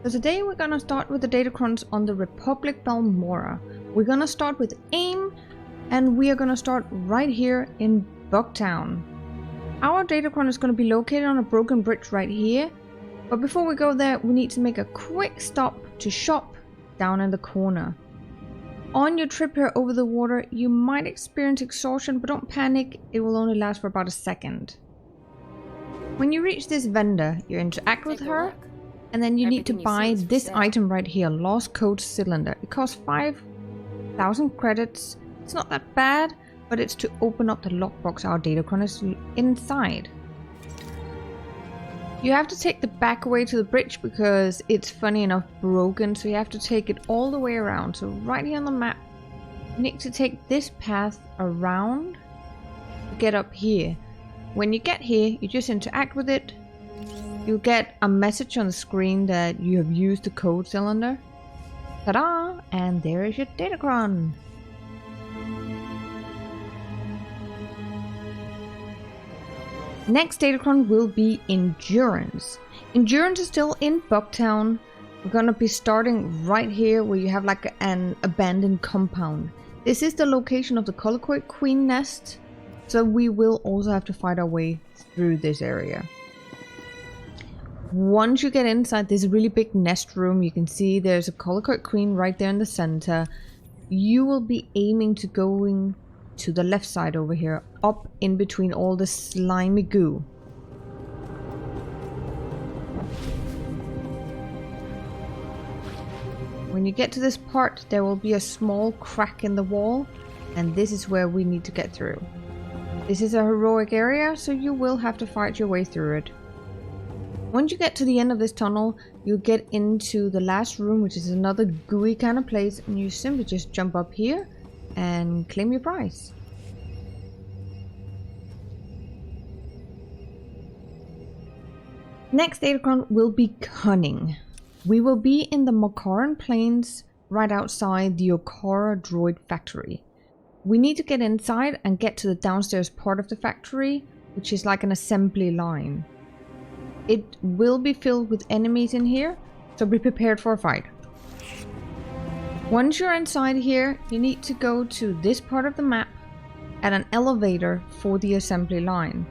So today we're gonna start with the Datacrons on the Republic Balmorra. We're gonna start with AIM, and we are gonna start right here in Bugtown. Our Datacron is gonna be located on a broken bridge right here, but before we go there, we need to make a quick stop to shop down in the corner. On your trip here over the water, you might experience exhaustion, but don't panic, it will only last for about a second. When you reach this vendor, you interact with her, and then you need to buy this item right here, Lost Code Cylinder. It costs 5,000 credits. It's not that bad, but it's to open up the lockbox our Datacron is inside. You have to take the back way to the bridge because it's funny enough broken, so you have to take it all the way around. So right here on the map, you need to take this path around to get up here. When you get here, you just interact with it. You'll get a message on the screen that you have used the code cylinder. Ta-da! And there is your Datacron. Next Datacron will be Endurance. Endurance is still in Bugtown. We're gonna be starting right here where you have like an abandoned compound. This is the location of the Colloquy Queen nest, so we will also have to fight our way through this area. Once you get inside this really big nest room, you can see there's a Colloquy Queen right there in the center. You will be aiming to going to the left side over here, up in between all the slimy goo. When you get to this part, there will be a small crack in the wall, and this is where we need to get through. This is a heroic area, so you will have to fight your way through it. Once you get to the end of this tunnel, you'll get into the last room, which is another gooey kind of place, and you simply just jump up here and claim your prize. Next Datacron will be Cunning. We will be in the Makaran Plains right outside the Okara droid factory. We need to get inside and get to the downstairs part of the factory, which is like an assembly line. It will be filled with enemies in here, so be prepared for a fight. Once you're inside here, you need to go to this part of the map at an elevator for the assembly line.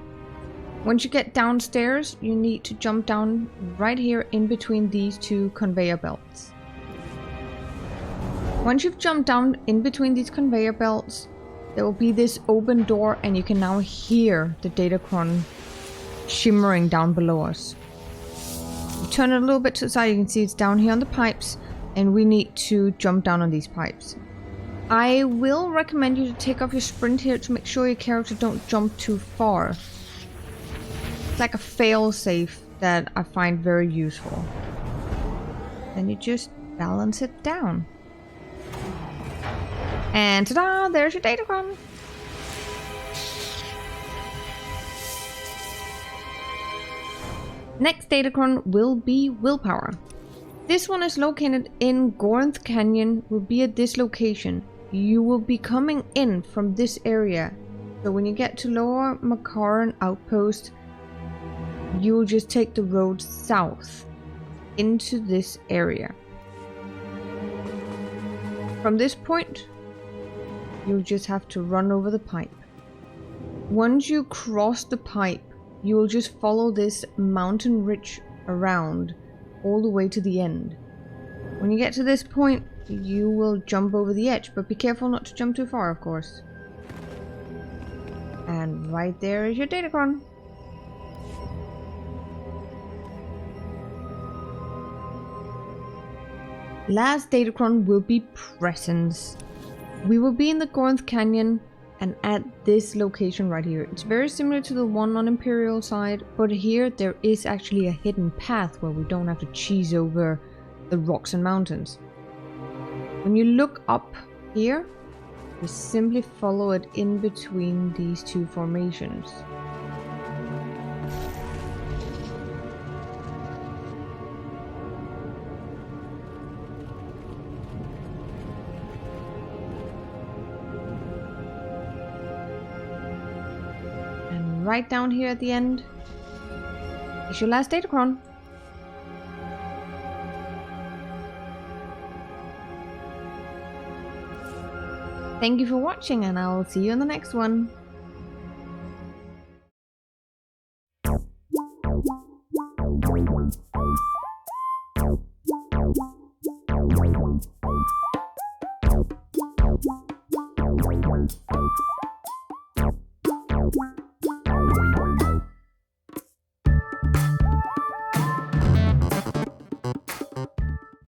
Once you get downstairs, you need to jump down right here in between these two conveyor belts. Once you've jumped down in between these conveyor belts, there will be this open door, and you can now hear the Datacron shimmering down below us. You turn it a little bit to the side, you can see it's down here on the pipes, and we need to jump down on these pipes. I will recommend you to take off your sprint here to make sure your character don't jump too far. It's like a fail-safe that I find very useful. Then you just balance it down. And ta-da! There's your Datacron! Next Datacron will be Willpower. This one is located in Gorinth Canyon, will be at this location. You will be coming in from this area. So when you get to Lower Makaran Outpost, you will just take the road south into this area. From this point, you'll just have to run over the pipe. Once you cross the pipe, you will just follow this mountain ridge around all the way to the end. When you get to this point, you will jump over the edge, but be careful not to jump too far, of course. And right there is your Datacron. Last Datacron will be Presence. We will be in the Gorinth Canyon and at this location right here. It's very similar to the one on Imperial side, but here there is actually a hidden path where we don't have to cheese over the rocks and mountains. When you look up here, you simply follow it in between these two formations. Right down here at the end is your last Datacron. Thank you for watching, and I will see you in the next one.